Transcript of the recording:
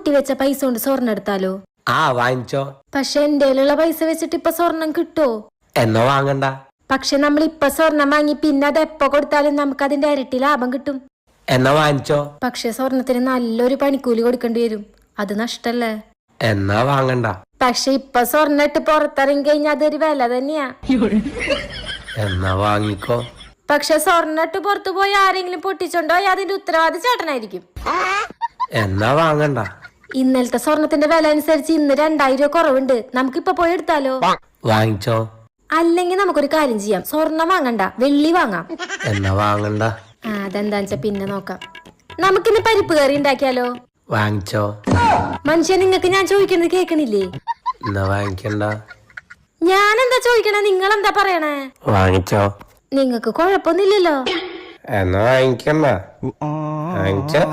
കൂട്ടി വെച്ച പൈസ കൊണ്ട് സ്വർണ്ണം എടുത്താലോ? വാങ്ങിച്ചോ. പക്ഷെ എന്റെ പൈസ വെച്ചിട്ട് ഇപ്പൊ സ്വർണം കിട്ടോ? എന്നോ വാങ്ങണ്ട. പക്ഷെ നമ്മൾ ഇപ്പൊ സ്വർണം വാങ്ങി പിന്നെ അത് എപ്പോ കൊടുത്താലും നമുക്ക് അതിന്റെ ഇരട്ടി ലാഭം കിട്ടും. എന്നാ വാങ്ങിച്ചോ. പക്ഷെ സ്വർണത്തിന് നല്ലൊരു പണിക്കൂലി കൊടുക്കേണ്ടി വരും. അത് നഷ്ടല്ലേ? എന്നാ വാങ്ങണ്ട. പക്ഷെ ഇപ്പൊ സ്വർണ്ണം ഇട്ട് പുറത്തിറങ്ങി കഴിഞ്ഞാൽ അതൊരു വില തന്നെയാ. എന്നാ വാങ്ങിക്കോ. പക്ഷെ സ്വർണ്ണം ഇട്ട് പുറത്തു പോയി ആരെങ്കിലും പൊട്ടിച്ചോണ്ടോ അതിന്റെ ഉത്തരവാദി ചേട്ടനായിരിക്കും. എന്നാ വാങ്ങണ്ട. ഇന്നലത്തെ സ്വർണത്തിന്റെ വില അനുസരിച്ച് ഇന്ന് 2000 രൂപ കുറവുണ്ട്. നമുക്കിപ്പൊ പോയി എടുത്താലോ? വാങ്ങിച്ചോ. അല്ലെങ്കിൽ നമുക്കൊരു കാര്യം ചെയ്യാം, സ്വർണം വാങ്ങണ്ട, വെള്ളി വാങ്ങാം. എന്നാ വാങ്ങണ്ട. അതെന്താ വെച്ചാ പിന്നെ നോക്കാം. നമുക്കിന്ന് പരിപ്പ് കറി ഉണ്ടാക്കിയാലോ? വാങ്ങിച്ചോ. മനുഷ്യ, നിങ്ങൾക്ക് ഞാൻ ചോദിക്കുന്നത് കേൾക്കണില്ലേ? എന്നാ വാങ്ങിക്കണ്ട. ഞാൻ എന്താ ചോദിക്കണേ, നിങ്ങൾ എന്താ പറയണേ? വാങ്ങിച്ചോ. നിങ്ങക്ക് കുഴപ്പമൊന്നുമില്ലല്ലോ. എന്നാ വാങ്ങിക്കണ്ട. വാങ്ങിച്ചോ.